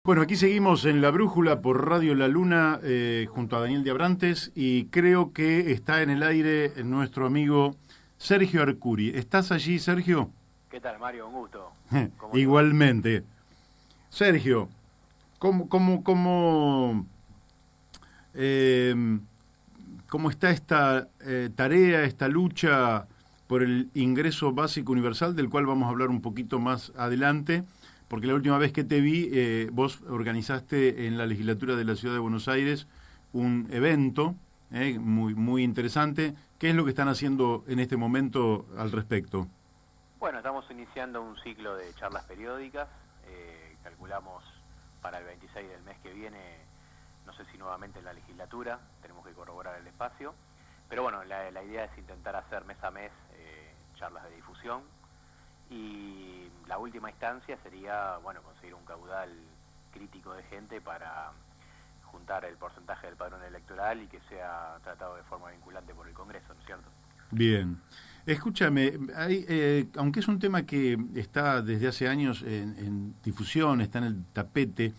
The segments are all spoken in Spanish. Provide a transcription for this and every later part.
Bueno, aquí seguimos en La Brújula por Radio La Luna junto a Daniel de Abrantes y creo que está en el aire nuestro amigo Sergio Arcuri. ¿Estás allí, Sergio? ¿Qué tal, Mario? Un gusto. ¿Cómo te va? Igualmente. Sergio, ¿cómo, eh, cómo está esta tarea, esta lucha por el ingreso básico universal, del cual vamos a hablar un poquito más adelante? Porque la última vez que te vi, vos organizaste en la legislatura de la Ciudad de Buenos Aires un evento muy interesante. ¿Qué es lo que están haciendo en este momento al respecto? Bueno, estamos iniciando un ciclo de charlas periódicas. Calculamos para el 26 del mes que viene, no sé si nuevamente en la legislatura, tenemos que corroborar el espacio. Pero bueno, la idea es intentar hacer mes a mes charlas de difusión. Y la última instancia sería, bueno, conseguir un caudal crítico de gente para juntar el porcentaje del padrón electoral y que sea tratado de forma vinculante por el Congreso, ¿no es cierto? Bien. Escúchame, aunque es un tema que está desde hace años en difusión, está en el tapete,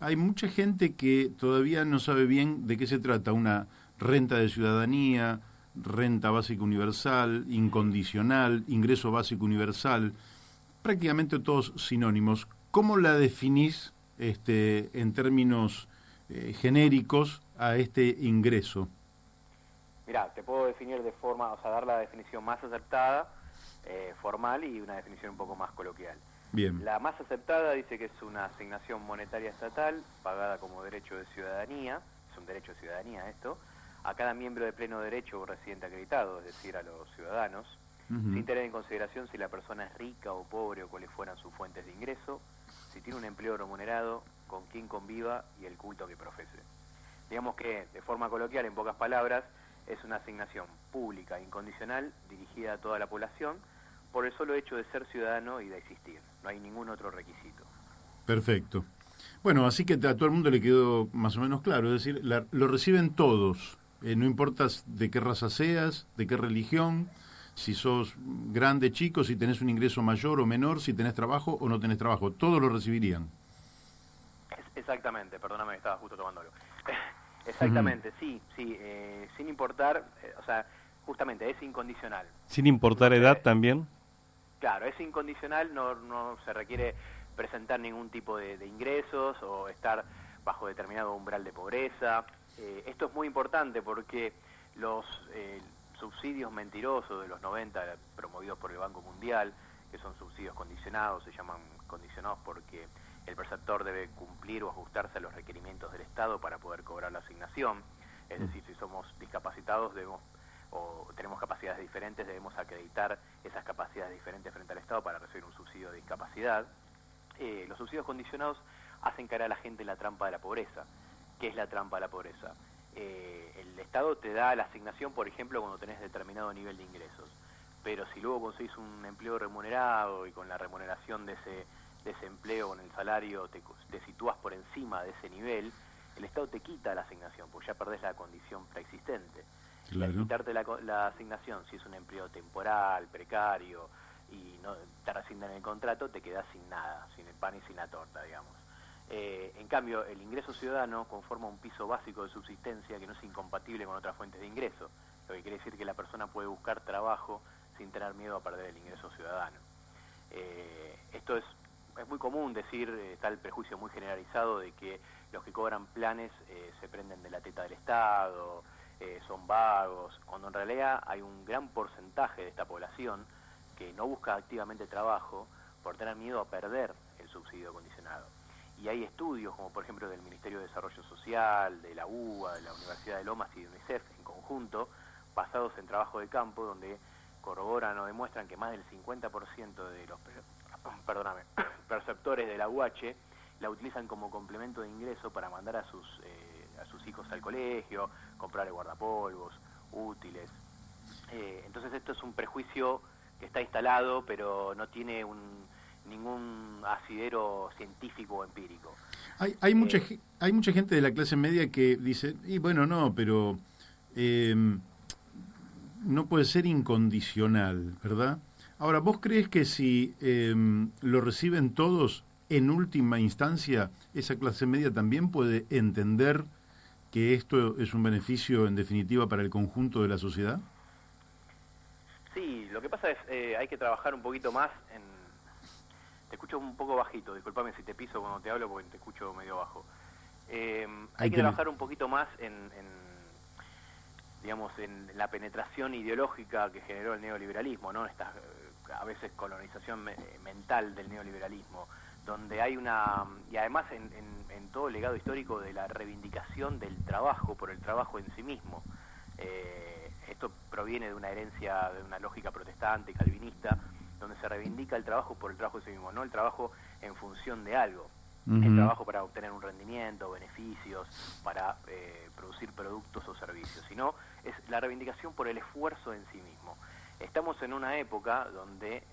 hay mucha gente que todavía no sabe bien de qué se trata una renta de ciudadanía, renta básica universal, incondicional, ingreso básico universal, prácticamente todos sinónimos. ¿Cómo la definís en términos genéricos a este ingreso? Mirá, te puedo definir de forma, o sea, dar la definición más aceptada, formal, y una definición un poco más coloquial. Bien. La más aceptada dice que es una asignación monetaria estatal pagada como derecho de ciudadanía, es un derecho de ciudadanía esto, a cada miembro de pleno derecho o residente acreditado, es decir, a los ciudadanos, sin tener en consideración si la persona es rica o pobre o cuáles fueran sus fuentes de ingreso, si tiene un empleo remunerado, con quién conviva y el culto que profese. Digamos que, de forma coloquial, en pocas palabras, es una asignación pública, incondicional, dirigida a toda la población, por el solo hecho de ser ciudadano y de existir. No hay ningún otro requisito. Perfecto. Bueno, así que a todo el mundo le quedó más o menos claro, es decir, lo reciben todos, no importa de qué raza seas, de qué religión, si sos grande, chico, si tenés un ingreso mayor o menor, si tenés trabajo o no tenés trabajo, todos lo recibirían. Exactamente, perdóname que estaba justo tomándolo. Exactamente, sí, sin importar, o sea, justamente es incondicional. Sin importar edad también. Claro, es incondicional, no se requiere presentar ningún tipo de ingresos o estar bajo determinado umbral de pobreza. Esto es muy importante porque los subsidios mentirosos de los 90 promovidos por el Banco Mundial, que son subsidios condicionados, se llaman condicionados porque el perceptor debe cumplir o ajustarse a los requerimientos del Estado para poder cobrar la asignación. Es decir, si somos discapacitados o tenemos capacidades diferentes, debemos acreditar esas capacidades diferentes frente al Estado para recibir un subsidio de discapacidad. Los subsidios condicionados hacen caer a la gente en la trampa de la pobreza. ¿Qué es la trampa de la pobreza? El Estado te da la asignación, por ejemplo, cuando tenés determinado nivel de ingresos, pero si luego conseguís un empleo remunerado y con la remuneración de ese empleo, con el salario, te sitúas por encima de ese nivel, el Estado te quita la asignación, porque ya perdés la condición preexistente. Claro. Al quitarte la asignación, si es un empleo temporal, precario, y no te rescinden el contrato, te quedás sin nada, sin el pan y sin la torta, digamos. En cambio, el ingreso ciudadano conforma un piso básico de subsistencia que no es incompatible con otras fuentes de ingreso, lo que quiere decir que la persona puede buscar trabajo sin tener miedo a perder el ingreso ciudadano. Esto es muy común decir, está el prejuicio muy generalizado de que los que cobran planes se prenden de la teta del Estado, son vagos, cuando en realidad hay un gran porcentaje de esta población que no busca activamente trabajo por tener miedo a perder el subsidio condicionado. Y hay estudios, como por ejemplo del Ministerio de Desarrollo Social, de la UBA, de la Universidad de Lomas y de UNICEF en conjunto, basados en trabajo de campo, donde corroboran o demuestran que más del 50% de los perceptores de la UH la utilizan como complemento de ingreso para mandar a sus hijos al colegio, comprar guardapolvos, útiles. Entonces esto es un prejuicio que está instalado, pero no tiene ningún asidero científico o empírico. Hay mucha gente de la clase media que dice, y bueno, no, pero no puede ser incondicional, ¿verdad? Ahora, ¿vos crees que si lo reciben todos, en última instancia, esa clase media también puede entender que esto es un beneficio, en definitiva, para el conjunto de la sociedad? Sí, lo que pasa es hay que trabajar un poquito más en... Te escucho un poco bajito, discúlpame si te piso cuando te hablo porque te escucho medio bajo. Hay que trabajar un poquito más digamos, en la penetración ideológica que generó el neoliberalismo, ¿no? Esta a veces colonización mental del neoliberalismo, donde hay y además en todo el legado histórico de la reivindicación del trabajo por el trabajo en sí mismo. Esto proviene de una herencia, de una lógica protestante, calvinista, donde se reivindica el trabajo por el trabajo en sí mismo, no el trabajo en función de algo. El trabajo para obtener un rendimiento, beneficios, para producir productos o servicios, sino es la reivindicación por el esfuerzo en sí mismo. Estamos en una época donde,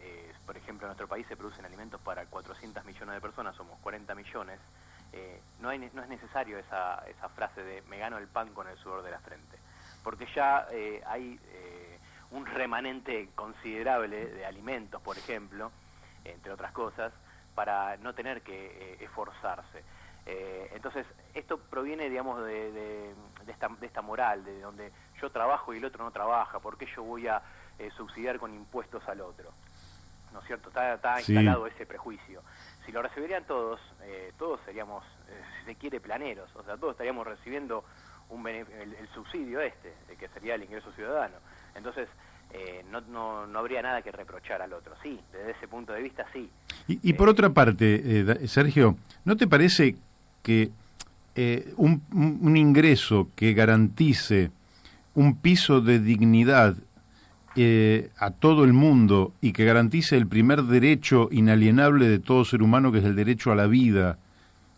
por ejemplo, en nuestro país se producen alimentos para 400 millones de personas, somos 40 millones, no es necesario esa frase de me gano el pan con el sudor de la frente, porque ya hay un remanente considerable de alimentos, por ejemplo, entre otras cosas, para no tener que esforzarse. Entonces, esto proviene, digamos, de esta moral, de donde yo trabajo y el otro no trabaja, ¿por qué yo voy a subsidiar con impuestos al otro? ¿No es cierto? Está instalado ese prejuicio. Si lo recibirían todos, todos seríamos, si se quiere, planeros, o sea, todos estaríamos recibiendo el subsidio que sería el ingreso ciudadano. Entonces, no habría nada que reprochar al otro. Sí, desde ese punto de vista, sí. Y por otra parte, Sergio, ¿no te parece que un ingreso que garantice un piso de dignidad a todo el mundo y que garantice el primer derecho inalienable de todo ser humano, que es el derecho a la vida,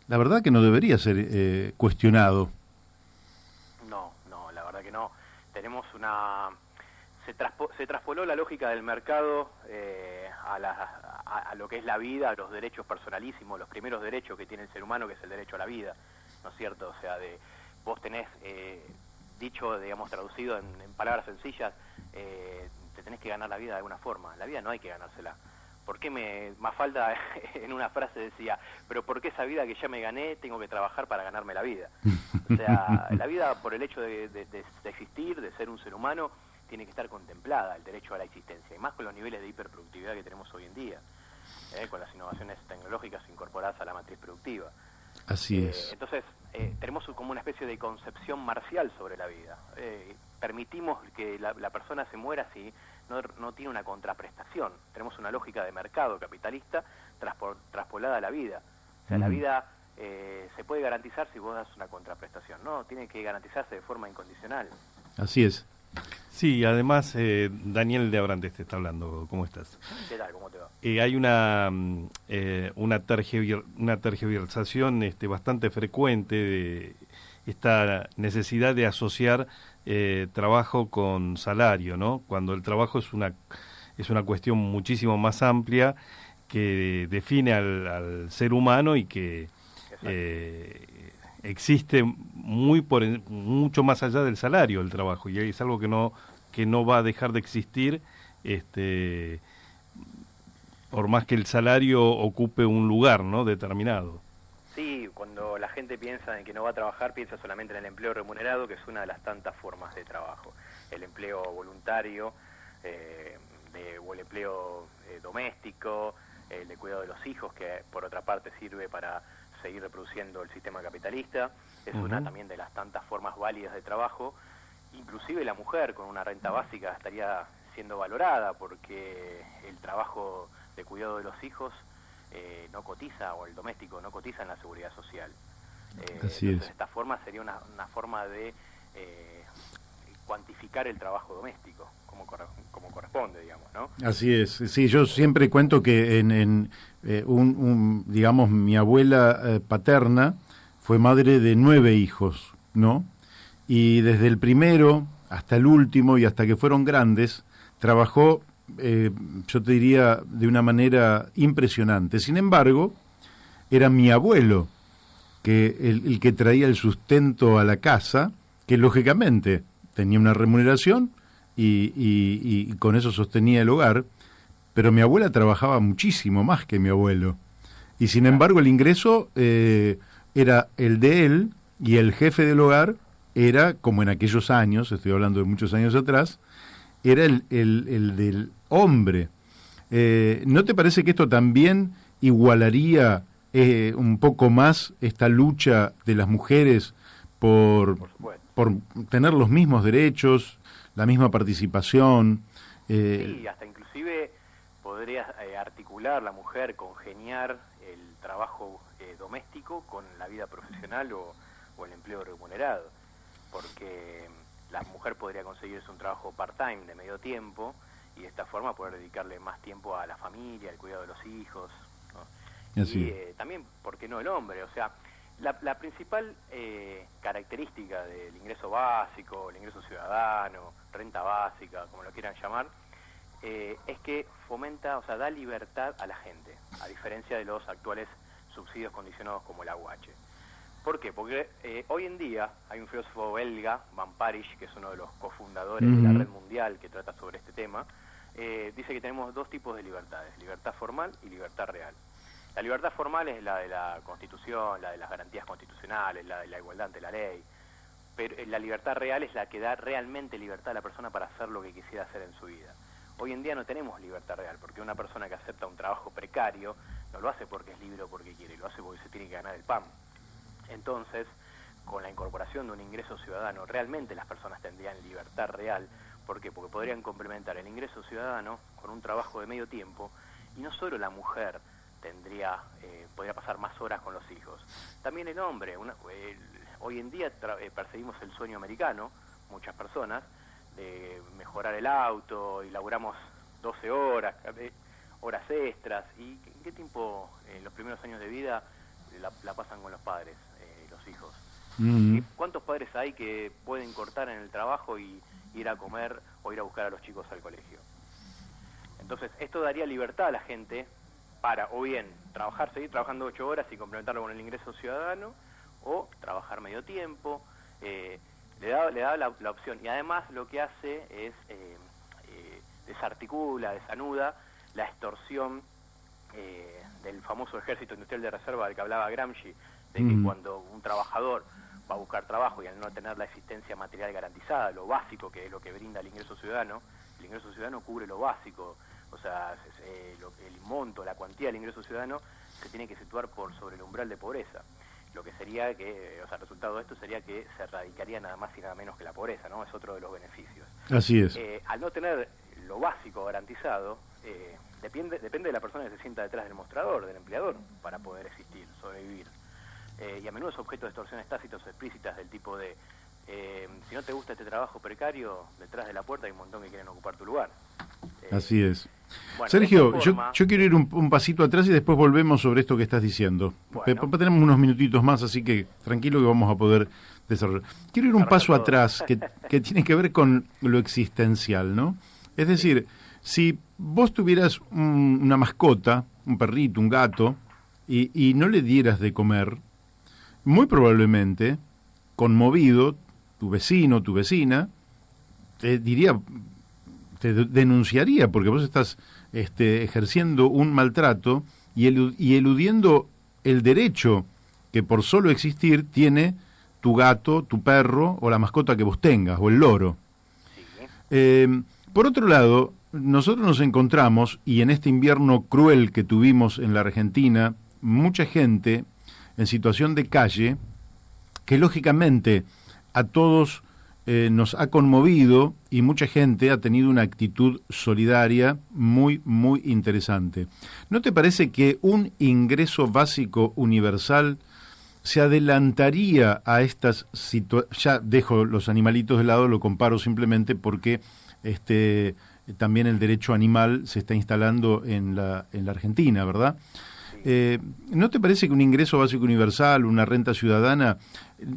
la verdad que no debería ser cuestionado? No, la verdad que no. Tenemos se traspoló la lógica del mercado a lo que es la vida, a los derechos personalísimos, los primeros derechos que tiene el ser humano, que es el derecho a la vida, ¿no es cierto? O sea, vos tenés, dicho, digamos, traducido en palabras sencillas, te tenés que ganar la vida de alguna forma. La vida no hay que ganársela. ¿Por qué Mafalda en una frase decía, pero por qué esa vida que ya me gané tengo que trabajar para ganarme la vida? O sea, la vida, por el hecho de existir, de ser un ser humano, tiene que estar contemplada, el derecho a la existencia, y más con los niveles de hiperproductividad que tenemos hoy en día, con las innovaciones tecnológicas incorporadas a la matriz productiva. Así es. Entonces, tenemos como una especie de concepción marcial sobre la vida. Permitimos que la persona se muera si no tiene una contraprestación. Tenemos una lógica de mercado capitalista traspolada a la vida. O sea, la vida se puede garantizar si vos das una contraprestación. No, tiene que garantizarse de forma incondicional. Así es. Sí, además, Daniel de Abrantes te está hablando. ¿Cómo estás? ¿Qué tal? ¿Cómo te va? Hay una tergiversación bastante frecuente de esta necesidad de asociar trabajo con salario, ¿no? Cuando el trabajo es una cuestión muchísimo más amplia que define al ser humano y que existe mucho más allá del salario el trabajo, y es algo que no va a dejar de existir por más que el salario ocupe un lugar, ¿no?, determinado. Sí, cuando la gente piensa en que no va a trabajar, piensa solamente en el empleo remunerado, que es una de las tantas formas de trabajo. El empleo voluntario, o el empleo doméstico, el de cuidado de los hijos, que por otra parte sirve para seguir reproduciendo el sistema capitalista, es una también de las tantas formas válidas de trabajo. Inclusive la mujer con una renta básica estaría siendo valorada, porque el trabajo de cuidado de los hijos no cotiza, o el doméstico no cotiza en la seguridad social. Así es. Esta forma sería una forma de cuantificar el trabajo doméstico, como corresponde, digamos, ¿no? Así es. Sí, yo siempre cuento que digamos, mi abuela paterna fue madre de 9 hijos, ¿no? Y desde el primero hasta el último y hasta que fueron grandes, trabajó, yo te diría, de una manera impresionante. Sin embargo, era mi abuelo el que traía el sustento a la casa, que lógicamente tenía una remuneración y con eso sostenía el hogar, pero mi abuela trabajaba muchísimo más que mi abuelo. Y sin embargo el ingreso era el de él, y el jefe del hogar era, como en aquellos años, estoy hablando de muchos años atrás, era el del hombre. ¿No te parece que esto también igualaría un poco más esta lucha de las mujeres por tener los mismos derechos, la misma participación? Sí, hasta inclusive podría articular la mujer, congeniar el trabajo doméstico con la vida profesional o el empleo remunerado, porque la mujer podría conseguirse un trabajo part-time de medio tiempo y de esta forma poder dedicarle más tiempo a la familia, al cuidado de los hijos, ¿no? Y también, ¿por qué no el hombre? O sea, la principal característica del ingreso básico, el ingreso ciudadano, renta básica, como lo quieran llamar, es que fomenta, o sea, da libertad a la gente, a diferencia de los actuales subsidios condicionados como el aguache. ¿Por qué? Porque hoy en día hay un filósofo belga, Van Parijs, que es uno de los cofundadores de la Red Mundial que trata sobre este tema, dice que tenemos dos tipos de libertades, libertad formal y libertad real. La libertad formal es la de la Constitución, la de las garantías constitucionales, la de la igualdad ante la ley, pero la libertad real es la que da realmente libertad a la persona para hacer lo que quisiera hacer en su vida. Hoy en día no tenemos libertad real, porque una persona que acepta un trabajo precario no lo hace porque es libre o porque quiere, lo hace porque se tiene que ganar el pan. Entonces, con la incorporación de un ingreso ciudadano, realmente las personas tendrían libertad real. ¿Por qué? Porque podrían complementar el ingreso ciudadano con un trabajo de medio tiempo, y no solo la mujer podría pasar más horas con los hijos, también el hombre. Hoy en día perseguimos el sueño americano, muchas personas, de mejorar el auto, y laburamos 12 horas, horas extras, y ¿qué tiempo en los primeros años de vida la pasan con los padres, los hijos? ¿Cuántos padres hay que pueden cortar en el trabajo y ir a comer o ir a buscar a los chicos al colegio? Entonces, esto daría libertad a la gente para, o bien, seguir trabajando 8 horas y complementarlo con el ingreso ciudadano, o trabajar medio tiempo. Le da la opción, y además lo que hace es desarticula, desanuda la extorsión del famoso ejército industrial de reserva del que hablaba Gramsci, de que cuando un trabajador va a buscar trabajo y al no tener la existencia material garantizada, lo básico que es lo que brinda el ingreso ciudadano cubre lo básico, o sea, el monto, la cuantía del ingreso ciudadano se tiene que situar por sobre el umbral de pobreza. Lo que sería que, el resultado de esto sería que se erradicaría nada más y nada menos que la pobreza, ¿no? Es otro de los beneficios. Así es. Al no tener lo básico garantizado, depende de la persona que se sienta detrás del mostrador, del empleador, para poder existir, sobrevivir. Y a menudo es objeto de extorsiones tácitas o explícitas del tipo de, si no te gusta este trabajo precario, detrás de la puerta hay un montón que quieren ocupar tu lugar. Así es. Bueno, Sergio, forma, yo quiero ir un pasito atrás y después volvemos sobre esto que estás diciendo. Bueno. Tenemos unos minutitos más, así que tranquilo que vamos a poder desarrollar. Quiero ir un paso atrás que tiene que ver con lo existencial, ¿no? Es decir, si vos tuvieras una mascota, un perrito, un gato, y no le dieras de comer, muy probablemente, conmovido, tu vecino, tu vecina, te denunciaría, porque vos estás ejerciendo un maltrato y eludiendo el derecho que por solo existir tiene tu gato, tu perro o la mascota que vos tengas, o el loro. Sí. Por otro lado, nosotros nos encontramos, y en este invierno cruel que tuvimos en la Argentina, mucha gente en situación de calle, que lógicamente a todos nos ha conmovido, y mucha gente ha tenido una actitud solidaria muy, muy interesante. ¿No te parece que un ingreso básico universal se adelantaría a estas situaciones? Ya dejo los animalitos de lado, lo comparo simplemente porque también el derecho animal se está instalando en la Argentina, ¿verdad? ¿No te parece que un ingreso básico universal, una renta ciudadana,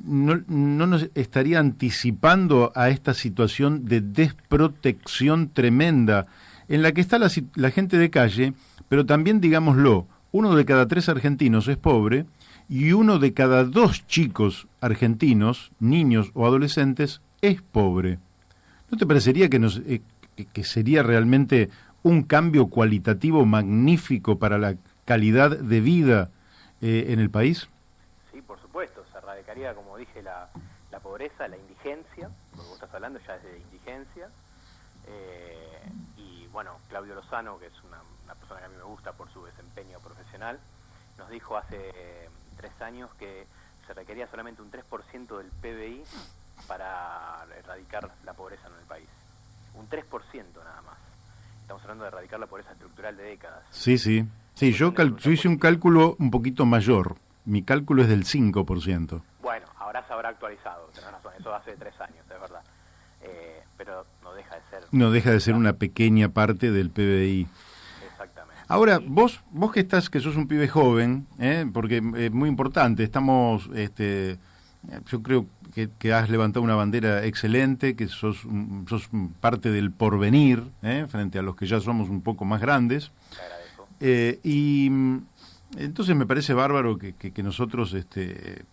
no nos estaría anticipando a esta situación de desprotección tremenda en la que está la gente de calle, pero también, digámoslo, 1 de cada 3 argentinos es pobre y 1 de cada 2 chicos argentinos, niños o adolescentes, es pobre? ¿No te parecería que sería realmente un cambio cualitativo magnífico para calidad de vida en el país? Sí, por supuesto, se erradicaría, como dije, la pobreza, la indigencia, porque vos estás hablando ya es de indigencia, y bueno, Claudio Lozano, que es una persona que a mí me gusta por su desempeño profesional, nos dijo hace 3 años que se requería solamente un 3% del PBI para erradicar la pobreza en el país. Un 3% nada más. Estamos hablando de erradicar la pobreza estructural de décadas. Sí, sí. Sí, yo hice un cálculo un poquito mayor. Mi cálculo es del 5%. Bueno, ahora se habrá actualizado, tenés razón, eso hace 3 años, es verdad. Pero no deja de ser... No deja de ser una pequeña parte del PBI. Exactamente. Ahora, vos que sos un pibe joven, porque es muy importante, estamos, yo creo que has levantado una bandera excelente, que sos parte del porvenir, frente a los que ya somos un poco más grandes. Te agradezco. Entonces me parece bárbaro que nosotros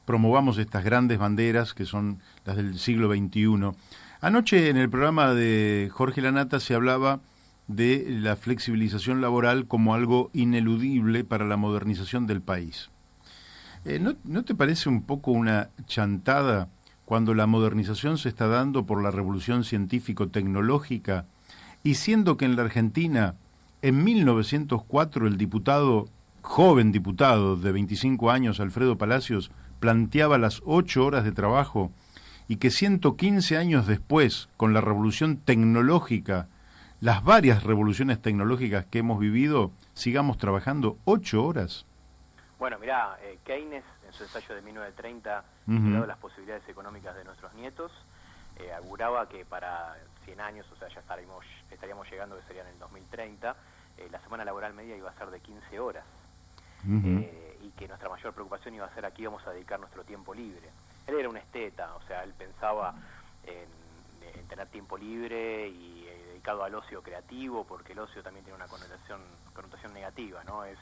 promovamos estas grandes banderas que son las del siglo XXI. Anoche en el programa de Jorge Lanata se hablaba de la flexibilización laboral como algo ineludible para la modernización del país. ¿No te parece un poco una chantada cuando la modernización se está dando por la revolución científico-tecnológica y siendo que en la Argentina en 1904 el joven diputado de 25 años, Alfredo Palacios, planteaba las 8 horas de trabajo y que 115 años después, con la revolución tecnológica, las varias revoluciones tecnológicas que hemos vivido, sigamos trabajando 8 horas? Bueno, mirá, Keynes, en su ensayo de 1930, dado las posibilidades económicas de nuestros nietos, auguraba que para 100 años, o sea, ya estaríamos llegando, que sería en el 2030, la semana laboral media iba a ser de 15 horas. Y que nuestra mayor preocupación iba a ser a qué íbamos a dedicar nuestro tiempo libre. Él era un esteta, o sea, él pensaba en tener tiempo libre y dedicado al ocio creativo, porque el ocio también tiene una connotación negativa, ¿no? Es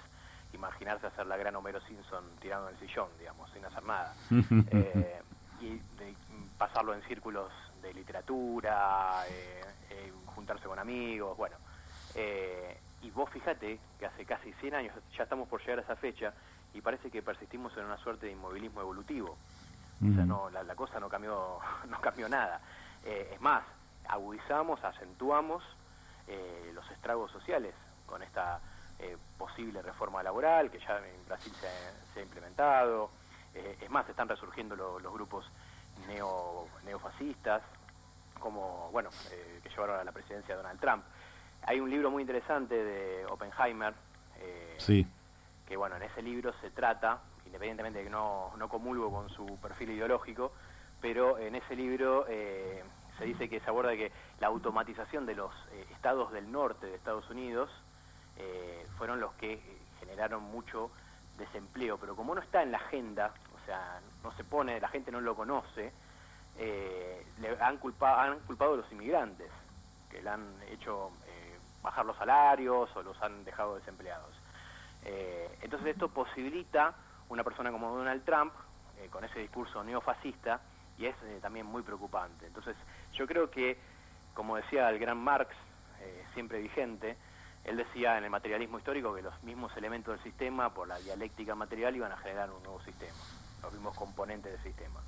imaginarse hacer la gran Homero Simpson tirado en el sillón, digamos, sin hacer nada. Y pasarlo en círculos de literatura, juntarse con amigos, bueno. Y vos fíjate que hace casi 100 años, ya estamos por llegar a esa fecha, y parece que persistimos en una suerte de inmovilismo evolutivo. O sea, no, la cosa no cambió nada. Es más, agudizamos, acentuamos los estragos sociales con esta posible reforma laboral que ya en Brasil se ha implementado. Es más, están resurgiendo los grupos neofascistas, como, bueno, que llevaron a la presidencia a Donald Trump. Hay un libro muy interesante de Oppenheimer, sí, que bueno, en ese libro se trata, independientemente de que no comulgo con su perfil ideológico, pero en ese libro se dice que se aborda que la automatización de los estados del norte de Estados Unidos fueron los que generaron mucho desempleo, pero como no está en la agenda, o sea, no se pone, la gente no lo conoce, le han culpado a los inmigrantes, que le han hecho bajar los salarios o los han dejado desempleados. Entonces esto posibilita una persona como Donald Trump con ese discurso neofascista, y es también muy preocupante. Entonces yo creo que, como decía el gran Marx, siempre vigente, él decía en el materialismo histórico que los mismos elementos del sistema, por la dialéctica material, iban a generar un nuevo sistema, los mismos componentes del sistema.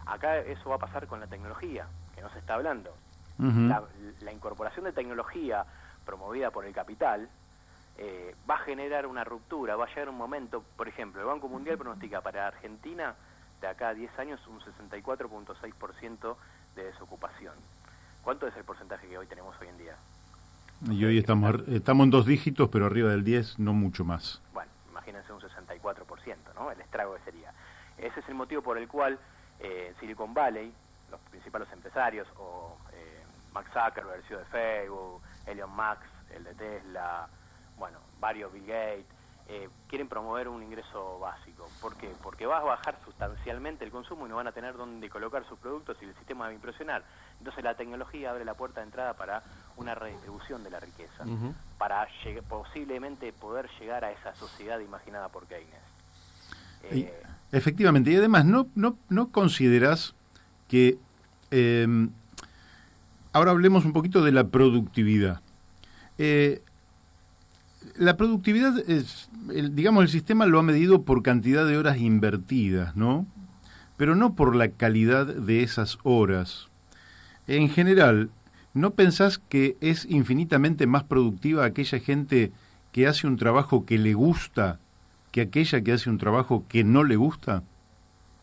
Acá eso va a pasar con la tecnología, que no se está hablando. La incorporación de tecnología promovida por el capital va a generar una ruptura, va a llegar un momento, por ejemplo, el Banco Mundial pronostica para Argentina de acá a 10 años un 64.6% de desocupación. ¿Cuánto es el porcentaje que hoy tenemos hoy en día? Y hoy estamos en 2 dígitos, pero arriba del 10, no mucho más. Bueno, imagínense un 64%, ¿no? El estrago que sería. Ese es el motivo por el cual en Silicon Valley, los principales empresarios, o Mark Zuckerberg, el CEO de Facebook, Elon Musk, el de Tesla, bueno, varios, Bill Gates, quieren promover un ingreso básico. ¿Por qué? Porque va a bajar sustancialmente el consumo y no van a tener dónde colocar sus productos y el sistema va a impresionar. Entonces la tecnología abre la puerta de entrada para una redistribución de la riqueza, para posiblemente poder llegar a esa sociedad imaginada por Keynes. Efectivamente, y además, ¿no consideras que... ahora hablemos un poquito de la productividad. La productividad es, digamos, el sistema lo ha medido por cantidad de horas invertidas, ¿no? Pero no por la calidad de esas horas. En general, ¿no pensás que es infinitamente más productiva aquella gente que hace un trabajo que le gusta que aquella que hace un trabajo que no le gusta?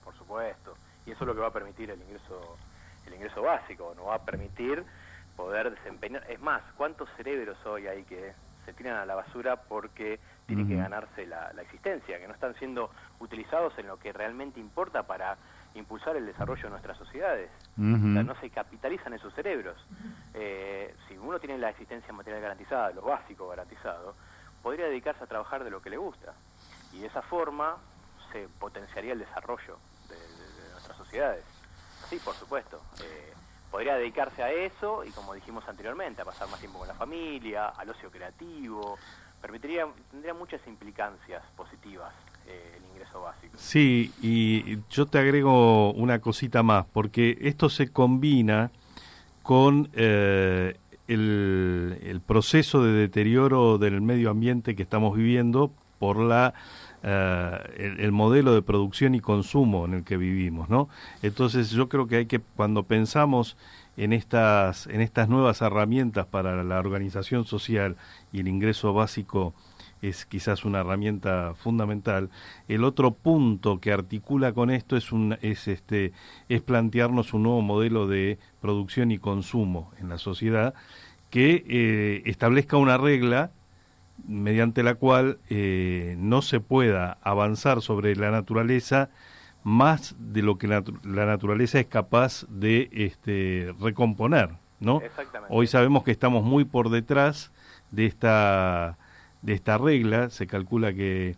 Por supuesto. Y eso es lo que va a permitir el ingreso básico. Nos va a permitir poder desempeñar. Es más, ¿cuántos cerebros hoy hay que se tiran a la basura porque tienen que ganarse la existencia, que no están siendo utilizados en lo que realmente importa para impulsar el desarrollo de nuestras sociedades? O sea, no se capitalizan esos cerebros. Si uno tiene la existencia material garantizada, lo básico garantizado, podría dedicarse a trabajar de lo que le gusta. Y de esa forma se potenciaría el desarrollo de nuestras sociedades. Sí, por supuesto. Podría dedicarse a eso y, como dijimos anteriormente, a pasar más tiempo con la familia, al ocio creativo. Tendría muchas implicancias positivas el ingreso básico. Sí, y yo te agrego una cosita más, porque esto se combina con el proceso de deterioro del medio ambiente que estamos viviendo por el modelo de producción y consumo en el que vivimos, ¿no? Entonces yo creo que hay que, cuando pensamos en estas nuevas herramientas para la organización social, y el ingreso básico es quizás una herramienta fundamental, el otro punto que articula con esto es plantearnos un nuevo modelo de producción y consumo en la sociedad que establezca una regla mediante la cual no se pueda avanzar sobre la naturaleza más de lo que la naturaleza es capaz de recomponer, ¿no? Exactamente. Hoy sabemos que estamos muy por detrás de esta regla. Se calcula que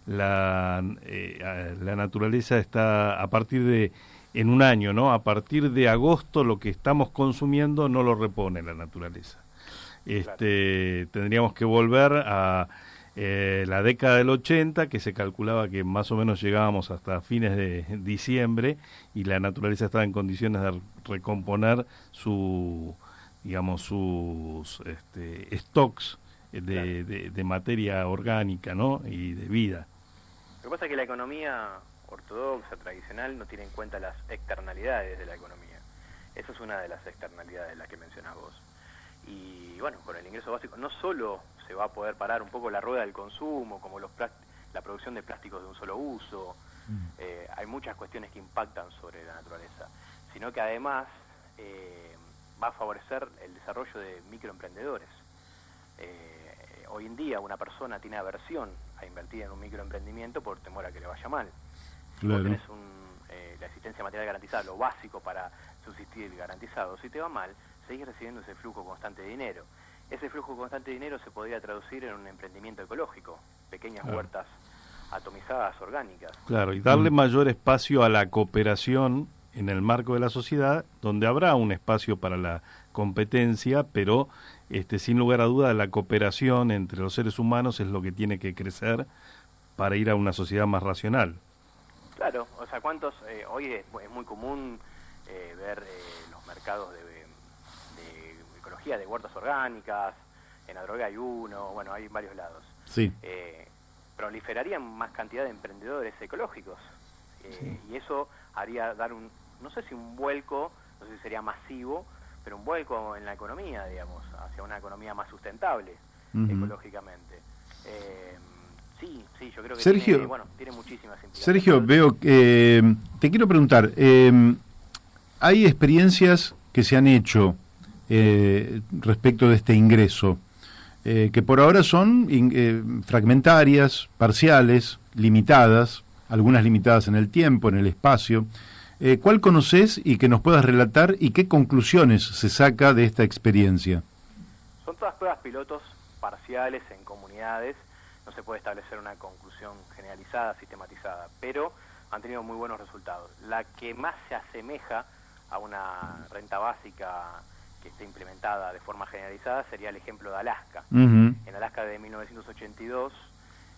la naturaleza está a partir de, en un año, ¿no? A partir de agosto lo que estamos consumiendo no lo repone la naturaleza. Claro. Tendríamos que volver a la década del 80, que se calculaba que más o menos llegábamos hasta fines de diciembre y la naturaleza estaba en condiciones de recomponer sus stocks de materia orgánica, ¿no? Y de vida. Lo que pasa es que la economía ortodoxa, tradicional, no tiene en cuenta las externalidades de la economía. Esa es una de las externalidades de las que mencionás vos. Y bueno, con el ingreso básico no solo se va a poder parar un poco la rueda del consumo, como la producción de plásticos de un solo uso, hay muchas cuestiones que impactan sobre la naturaleza, sino que además va a favorecer el desarrollo de microemprendedores. Hoy en día una persona tiene aversión a invertir en un microemprendimiento por temor a que le vaya mal. Si vos tenés la existencia material garantizada, lo básico para subsistir garantizado, si te va mal, seguís recibiendo ese flujo constante de dinero. Ese flujo constante de dinero se podría traducir en un emprendimiento ecológico, pequeñas huertas atomizadas, orgánicas. Claro, y darle mayor espacio a la cooperación en el marco de la sociedad, donde habrá un espacio para la competencia, pero sin lugar a duda la cooperación entre los seres humanos es lo que tiene que crecer para ir a una sociedad más racional. Claro, o sea, hoy es muy común ver los mercados de ecología, de huertas orgánicas, en Adrogué hay uno, bueno, hay en varios lados. Sí. Proliferarían más cantidad de emprendedores ecológicos, y eso haría dar no sé si un vuelco, no sé si sería masivo, pero un vuelco en la economía, digamos, hacia una economía más sustentable ecológicamente. Sí, yo creo que Sergio, tiene muchísimas implicaciones. Sergio, veo que te quiero preguntar, hay experiencias que se han hecho respecto de este ingreso, que por ahora son fragmentarias, parciales, limitadas, algunas limitadas en el tiempo, en el espacio. ¿Cuál conoces y que nos puedas relatar y qué conclusiones se saca de esta experiencia? Son todas pruebas pilotos parciales en comunidades, no se puede establecer una conclusión generalizada, sistematizada, pero han tenido muy buenos resultados. La que más se asemeja a una renta básica que esté implementada de forma generalizada sería el ejemplo de Alaska. En Alaska de 1982,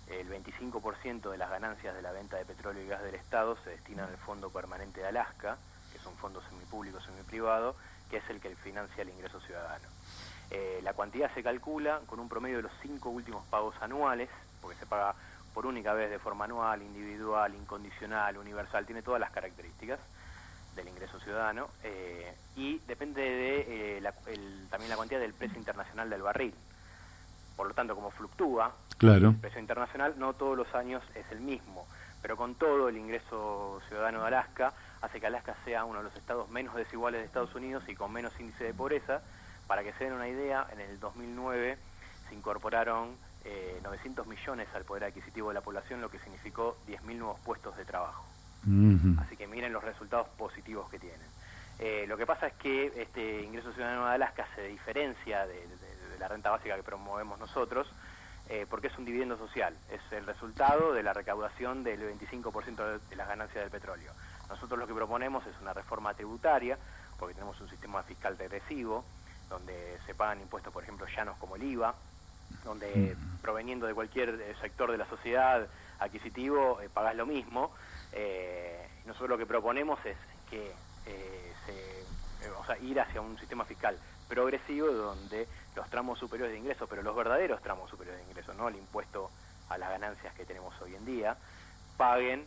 el 25% de las ganancias de la venta de petróleo y gas del Estado se destinan al Fondo Permanente de Alaska, que es un fondo semipúblico, semiprivado, que es el que financia el ingreso ciudadano. La cuantía se calcula con un promedio de los 5 últimos pagos anuales, porque se paga por única vez de forma anual, individual, incondicional, universal, tiene todas las características del ingreso ciudadano, y depende de también la cuantía del precio internacional del barril. Por lo tanto, como fluctúa Claro. el precio internacional, no todos los años es el mismo, pero con todo el ingreso ciudadano de Alaska hace que Alaska sea uno de los estados menos desiguales de Estados Unidos y con menos índice de pobreza. Para que se den una idea, en el 2009 se incorporaron 900 millones al poder adquisitivo de la población, lo que significó 10.000 nuevos puestos de trabajo. Así que miren los resultados positivos que tienen. Lo que pasa es que este ingreso ciudadano de Alaska se diferencia de la renta básica que promovemos nosotros, porque es un dividendo social, es el resultado de la recaudación del 25% de las ganancias del petróleo. Nosotros lo que proponemos es una reforma tributaria, porque tenemos un sistema fiscal regresivo, donde se pagan impuestos, por ejemplo, llanos como el IVA, donde proveniendo de cualquier sector de la sociedad adquisitivo pagás lo mismo. Nosotros lo que proponemos es que ir hacia un sistema fiscal progresivo donde los tramos superiores de ingresos, pero los verdaderos tramos superiores de ingresos, no el impuesto a las ganancias que tenemos hoy en día, paguen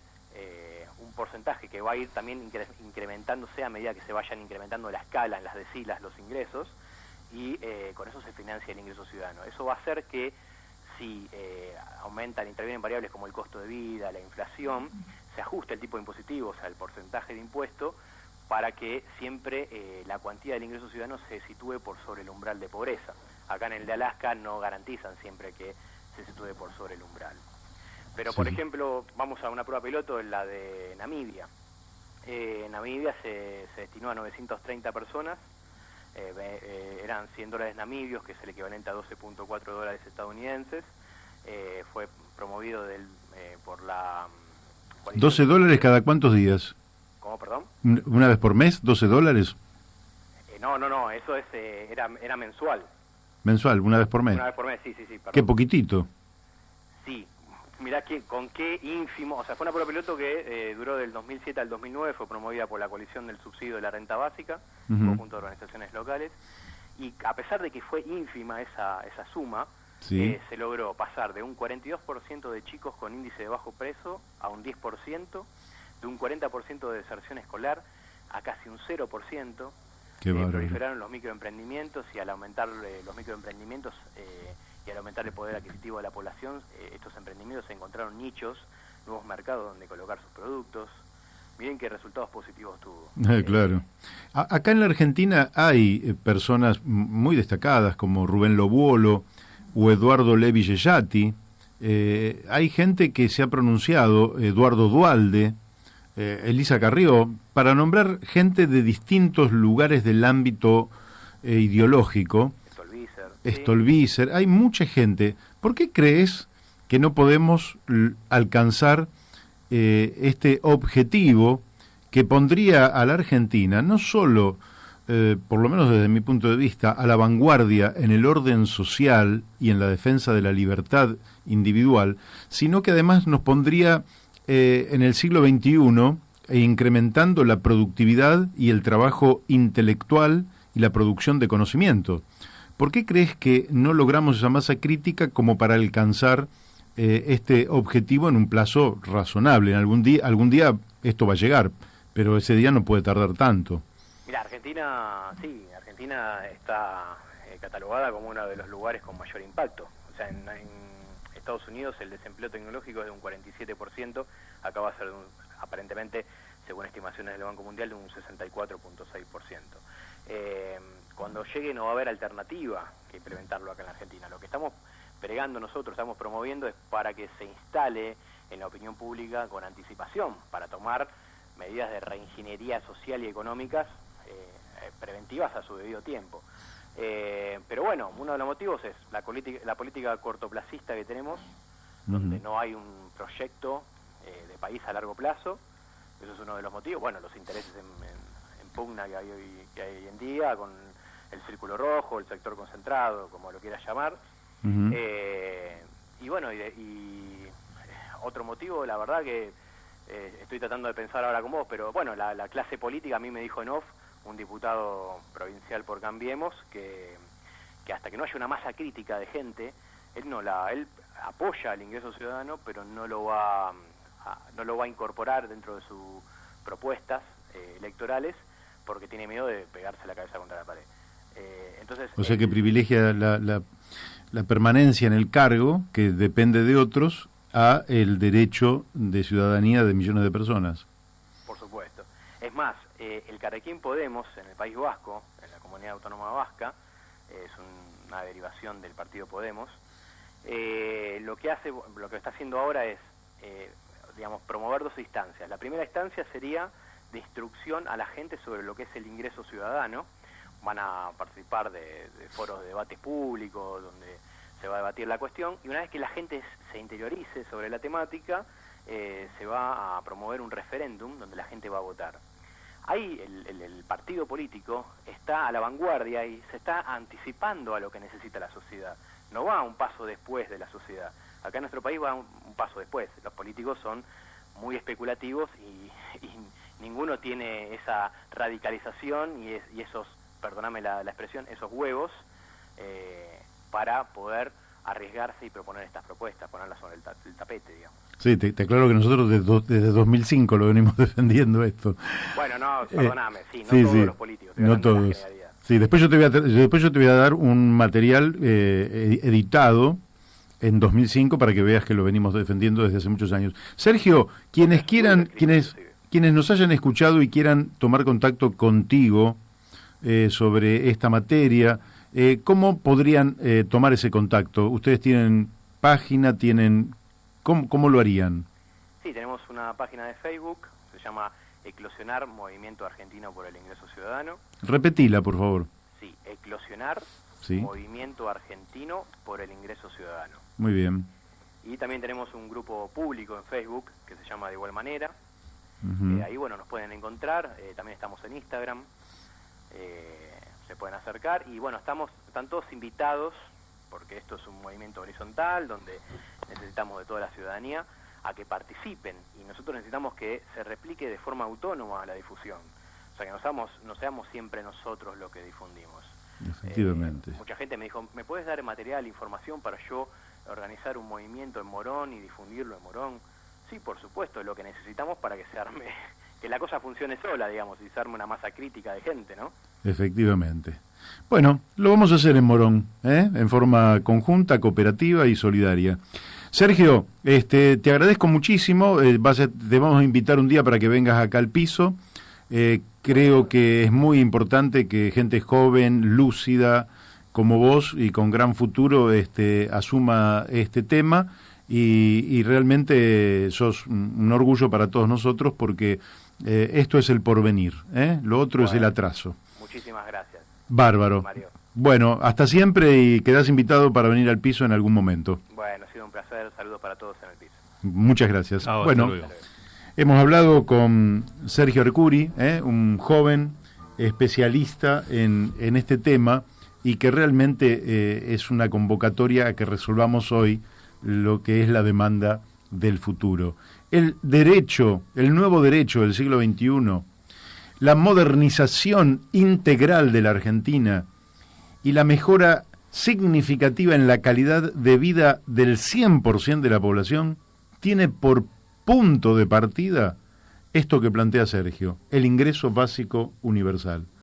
un porcentaje que va a ir también incrementándose a medida que se vayan incrementando la escala, en las decilas, los ingresos, y con eso se financia el ingreso ciudadano. Eso va a hacer que si intervienen variables como el costo de vida, la inflación, se ajuste el tipo impositivo, o sea, el porcentaje de impuesto, para que siempre la cuantía del ingreso ciudadano se sitúe por sobre el umbral de pobreza. Acá en el de Alaska no garantizan siempre que se sitúe por sobre el umbral. Pero, por ejemplo, vamos a una prueba piloto, en la de Namibia. Namibia se destinó a 930 personas, eran $100 namibios, que es el equivalente a $12.4 estadounidenses. Fue promovido por la... ¿$12 cada cuántos días? ¿Cómo, perdón? ¿Una vez por mes? ¿$12? No, eso era mensual. ¿Mensual? ¿Una vez por mes? Una vez por mes, sí, perdón. Qué poquitito. Sí, mirá con qué ínfimo, o sea, fue una prueba piloto que duró del 2007 al 2009, fue promovida por la coalición del subsidio de la renta básica, un conjunto de organizaciones locales, y a pesar de que fue ínfima esa suma, sí, se logró pasar de un 42% de chicos con índice de bajo peso a un 10%, de un 40% de deserción escolar a casi un 0%. Proliferaron los microemprendimientos, y al aumentar los microemprendimientos y al aumentar el poder adquisitivo de la población, estos emprendimientos encontraron nichos, nuevos mercados donde colocar sus productos. Miren qué resultados positivos tuvo. Claro. Acá en la Argentina hay personas muy destacadas como Rubén Lobuolo o Eduardo Levi Yeyati. Hay gente que se ha pronunciado, Eduardo Dualde, Elisa Carrió, para nombrar gente de distintos lugares del ámbito ideológico. Stolbizer, hay mucha gente. ¿Por qué crees que no podemos alcanzar este objetivo que pondría a la Argentina, no solo, por lo menos desde mi punto de vista, a la vanguardia en el orden social y en la defensa de la libertad individual, sino que además nos pondría en el siglo XXI incrementando la productividad y el trabajo intelectual y la producción de conocimiento? ¿Por qué crees que no logramos esa masa crítica como para alcanzar este objetivo en un plazo razonable? Algún día esto va a llegar, pero ese día no puede tardar tanto. Mira, Argentina está catalogada como uno de los lugares con mayor impacto. O sea, en Estados Unidos el desempleo tecnológico es de un 47%, acá va a ser aparentemente, según estimaciones del Banco Mundial, de un 64.6%. Cuando llegue no va a haber alternativa que implementarlo acá en la Argentina. Lo que estamos pregando nosotros, estamos promoviendo, es para que se instale en la opinión pública con anticipación, para tomar medidas de reingeniería social y económicas preventivas a su debido tiempo. Pero bueno, uno de los motivos es la política cortoplacista que tenemos, donde no hay un proyecto de país a largo plazo. Eso es uno de los motivos. Bueno, los intereses en pugna que hay hoy en día, con el círculo rojo, el sector concentrado, como lo quieras llamar. Y bueno, y otro motivo, la verdad que estoy tratando de pensar ahora con vos, pero bueno, la clase política a mí me dijo en off, un diputado provincial por Cambiemos, que hasta que no haya una masa crítica de gente, él apoya el ingreso ciudadano, pero no lo va a incorporar dentro de sus propuestas electorales, porque tiene miedo de pegarse la cabeza contra la pared. Entonces, o sea que privilegia la permanencia en el cargo, que depende de otros, a el derecho de ciudadanía de millones de personas. Por supuesto. Es más, el Carrequín Podemos en el País Vasco, en la Comunidad Autónoma Vasca, es una derivación del partido Podemos, lo que está haciendo ahora es, digamos, promover dos instancias. La primera instancia sería de instrucción a la gente sobre lo que es el ingreso ciudadano. Van a participar de foros de debate público donde se va a debatir la cuestión, y una vez que la gente se interiorice sobre la temática, se va a promover un referéndum donde la gente va a votar. Ahí el partido político está a la vanguardia y se está anticipando a lo que necesita la sociedad. No va un paso después de la sociedad. Acá en nuestro país va un paso después. Los políticos son muy especulativos y ninguno tiene esa radicalización y esos, perdóname la expresión, esos huevos para poder arriesgarse y proponer estas propuestas, ponerlas sobre el tapete, digamos. Sí, te aclaro que nosotros desde 2005 lo venimos defendiendo esto. Bueno, no, perdóname, sí, no sí, todos sí, los políticos. No todos. Sí, después yo te voy a dar un material editado en 2005 para que veas que lo venimos defendiendo desde hace muchos años. Sergio, quienes nos hayan escuchado y quieran tomar contacto contigo sobre esta materia, ¿cómo podrían tomar ese contacto? ¿Ustedes tienen página? ¿Cómo lo harían? Sí, tenemos una página de Facebook, se llama Eclosionar Movimiento Argentino por el Ingreso Ciudadano. Repetila, por favor. Sí, Eclosionar Movimiento Argentino por el Ingreso Ciudadano. Muy bien. Y también tenemos un grupo público en Facebook que se llama De Igual Manera. Ahí, bueno, nos pueden encontrar. También estamos en Instagram. Se pueden acercar. Y, bueno, están todos invitados, porque esto es un movimiento horizontal donde necesitamos de toda la ciudadanía a que participen, y nosotros necesitamos que se replique de forma autónoma la difusión, o sea que no seamos siempre nosotros lo que difundimos. Efectivamente. Mucha gente me dijo, ¿me puedes dar material, información para yo organizar un movimiento en Morón y difundirlo en Morón? Sí, por supuesto, lo que necesitamos para que se arme, que la cosa funcione sola, digamos, y se arme una masa crítica de gente, ¿no? Efectivamente. Bueno, lo vamos a hacer en Morón, en forma conjunta, cooperativa y solidaria. Sergio, te agradezco muchísimo, te vamos a invitar un día para que vengas acá al piso. Creo que es muy importante que gente joven, lúcida, como vos y con gran futuro, asuma este tema, y realmente sos un orgullo para todos nosotros, porque esto es el porvenir, lo otro es el atraso. Muchísimas gracias. Bárbaro. Mario. Bueno, hasta siempre, y quedás invitado para venir al piso en algún momento. Bueno, ha sido un placer. Saludos para todos en el piso. Muchas gracias. Bueno, hemos hablado con Sergio Arcuri, un joven especialista en este tema, y que realmente es una convocatoria a que resolvamos hoy lo que es la demanda del futuro. El nuevo derecho del siglo XXI, la modernización integral de la Argentina y la mejora significativa en la calidad de vida del 100% de la población, tiene por punto de partida esto que plantea Sergio, el ingreso básico universal.